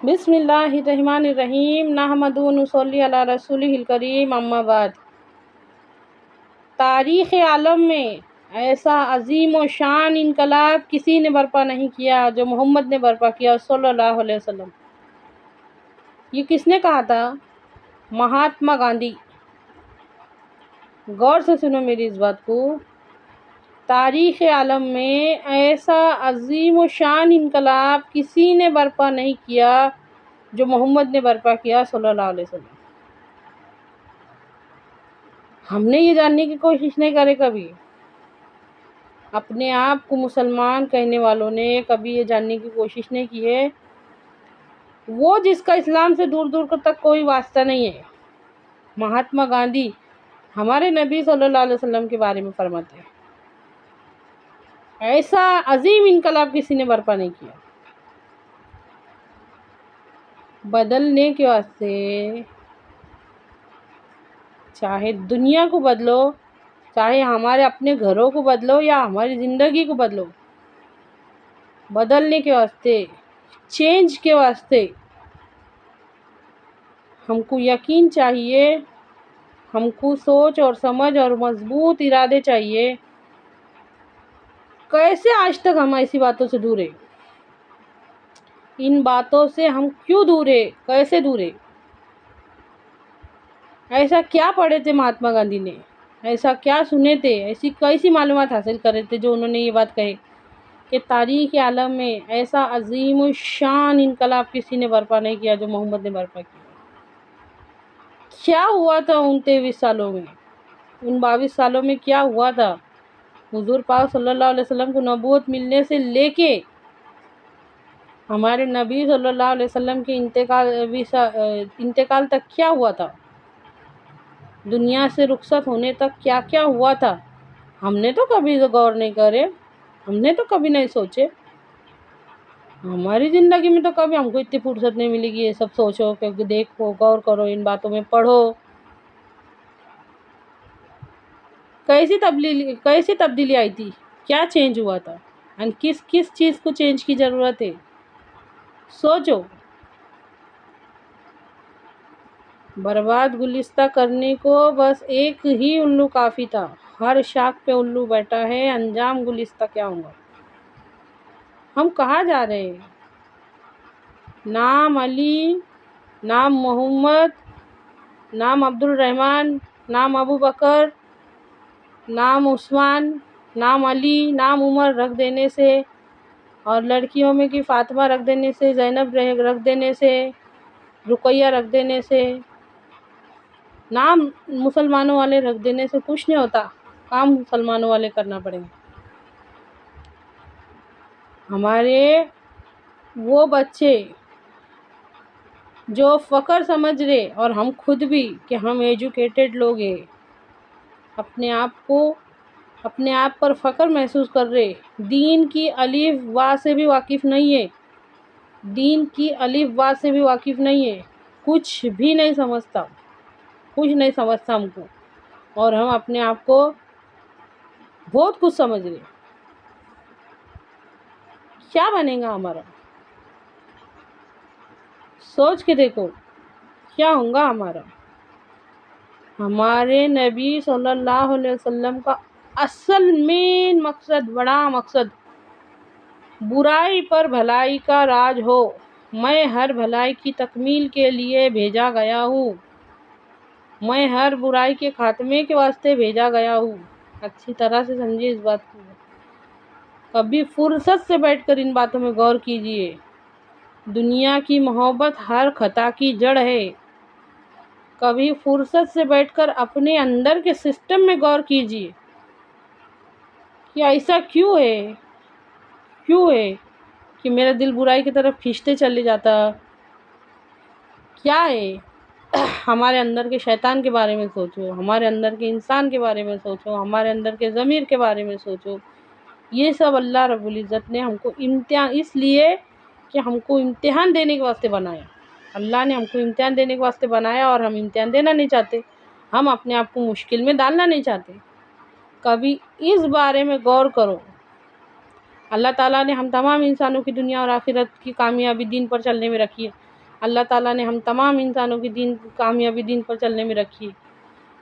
بسم اللہ الرحمن الرحیم نحمد و نصلی علی رسولہ الکریم اما بعد۔ تاریخ عالم میں ایسا عظیم و شان انقلاب کسی نے برپا نہیں کیا جو محمد نے برپا کیا صلی اللہ علیہ وسلم۔ یہ کس نے کہا تھا؟ مہاتما گاندھی۔ غور سے سنو میری اس بات کو۔ تاریخ عالم میں ایسا عظیم و شان انقلاب کسی نے برپا نہیں کیا جو محمد نے برپا کیا صلی اللہ علیہ وسلم۔ ہم نے یہ جاننے کی کوشش نہیں کرے کبھی، اپنے آپ کو مسلمان کہنے والوں نے کبھی یہ جاننے کی کوشش نہیں کی ہے وہ جس کا اسلام سے دور دور تک کوئی واسطہ نہیں ہے۔ مہاتما گاندھی ہمارے نبی صلی اللہ علیہ وسلم کے بارے میں فرماتے ہیں ایسا عظیم انقلاب کسی نے برپا نہیں کیا۔ بدلنے کے واسطے چاہے دنیا کو بدلو، چاہے ہمارے اپنے گھروں کو بدلو یا ہماری زندگی کو بدلو، بدلنے کے واسطے، چینج کے واسطے ہم کو یقین چاہیے، ہم کو سوچ اور سمجھ اور مضبوط ارادے چاہیے۔ کیسے آج تک ہم ایسی باتوں سے دور ہیں؟ ان باتوں سے ہم کیوں دور ہیں؟ کیسے دور ہیں؟ ایسا کیا پڑھے تھے مہاتما گاندھی نے؟ ایسا کیا سنے تھے؟ ایسی کیسی معلومات حاصل کرے تھے جو انہوں نے یہ بات کہی کہ تاریخ عالم میں ایسا عظیم الشان انقلاب کسی نے برپا نہیں کیا جو محمد نے برپا کیا؟ کیا ہوا تھا ان 23 سالوں میں، ان 22 سالوں میں کیا ہوا تھا؟ حضور پاک صلی اللہ علیہ وسلم کو نبوت ملنے سے لے کے ہمارے نبی صلی اللہ علیہ وسلم کے انتقال تک کیا ہوا تھا؟ دنیا سے رخصت ہونے تک کیا کیا ہوا تھا؟ ہم نے تو کبھی غور نہیں کرے، ہم نے تو کبھی نہیں سوچے۔ ہماری زندگی میں تو کبھی ہم کو اتنی فرصت نہیں ملے گی یہ سب سوچو، کہ دیکھو، غور کرو، ان باتوں میں پڑھو۔ کیسی تبدیلی آئی تھی؟ کیا چینج ہوا تھا؟ کس کس چیز کو چینج کی ضرورت ہے؟ سوچو۔ برباد گلستہ کرنے کو بس ایک ہی الو کافی تھا، ہر شاخ پہ الو بیٹھا ہے، انجام گلستہ کیا ہوگا؟ ہم کہاں جا رہے ہیں؟ نام علی، نام محمد، نام عبد الرحمن، نام ابو بکر، نام عثمان، نام علی، نام عمر رکھ دینے سے اور لڑکیوں میں کی فاطمہ رکھ دینے سے، زینب رکھ دینے سے، رقیہ رکھ دینے سے، نام مسلمانوں والے رکھ دینے سے کچھ نہیں ہوتا، کام مسلمانوں والے کرنا پڑیں گے۔ ہمارے وہ بچے جو فخر سمجھ رہے اور ہم خود بھی کہ ہم ایجوکیٹڈ لوگ ہیں، اپنے آپ پر فخر محسوس کر رہے، دین کی الف با سے بھی واقف نہیں ہے، دین کی الف با سے بھی واقف نہیں ہے، کچھ بھی نہیں سمجھتا، کچھ نہیں سمجھتا ہم کو، اور ہم اپنے آپ کو بہت کچھ سمجھ رہے۔ کیا بنے گا ہمارا؟ سوچ کے دیکھو کیا ہوگا ہمارا؟ ہمارے نبی صلی اللہ علیہ وسلم کا اصل مین مقصد، بڑا مقصد، برائی پر بھلائی کا راج ہو، میں ہر بھلائی کی تکمیل کے لیے بھیجا گیا ہوں، میں ہر برائی کے خاتمے کے واسطے بھیجا گیا ہوں۔ اچھی طرح سے سمجھیے اس بات کو، کبھی فرصت سے بیٹھ کر ان باتوں میں غور کیجیے۔ دنیا کی محبت ہر خطا کی جڑ ہے۔ کبھی فرصت سے بیٹھ کر اپنے اندر کے سسٹم میں غور کیجیے کہ ایسا کیوں ہے کہ میرا دل برائی کی طرف کھینچتے چلے جاتا؟ کیا ہے؟ ہمارے اندر کے شیطان کے بارے میں سوچو، ہمارے اندر کے انسان کے بارے میں سوچو، ہمارے اندر کے ضمیر کے بارے میں سوچو۔ یہ سب اللہ رب العزت نے ہم کو اس لیے کہ ہم کو امتحان دینے کے واسطے بنایا، اللہ نے ہم کو امتحان دینے کے واسطے بنایا، اور ہم امتحان دینا نہیں چاہتے، ہم اپنے آپ کو مشکل میں ڈالنا نہیں چاہتے۔ کبھی اس بارے میں غور کرو اللہ تعالیٰ نے ہم تمام انسانوں کی دنیا اور آخرت کی کامیابی دین پر چلنے میں رکھی ہے۔ اللہ تعالیٰ نے ہم تمام انسانوں کی کامیابی دین پر چلنے میں رکھی ہے۔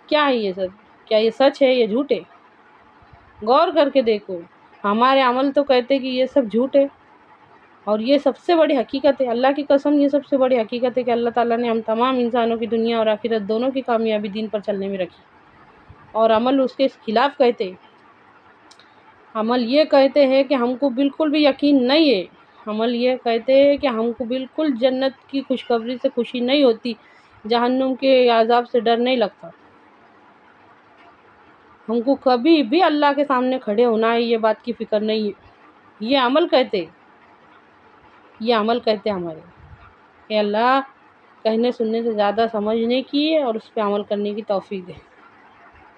کیا ہے یہ سب؟ کیا یہ سچ ہے یا جھوٹ ہے؟ غور کر کے دیکھو، ہمارے عمل تو کہتے کہ یہ سب جھوٹ ہے، اور یہ سب سے بڑی حقیقت ہے۔ اللہ کی قسم، یہ سب سے بڑی حقیقت ہے کہ اللہ تعالیٰ نے ہم تمام انسانوں کی دنیا اور آخرت دونوں کی کامیابی دین پر چلنے میں رکھی، اور عمل اس کے خلاف کہتے۔ عمل یہ کہتے ہیں کہ ہم کو بالکل بھی یقین نہیں ہے، عمل یہ کہتے ہیں کہ ہم کو بالکل جنت کی خوشخبری سے خوشی نہیں ہوتی، جہنم کے عذاب سے ڈر نہیں لگتا، ہم کو کبھی بھی اللہ کے سامنے کھڑے ہونا ہے یہ بات کی فکر نہیں ہے۔ یہ عمل کہتے، یہ عمل کہتے ہمارے کہ اللہ کہنے سننے سے زیادہ سمجھنے کی اور اس پہ عمل کرنے کی توفیق دے۔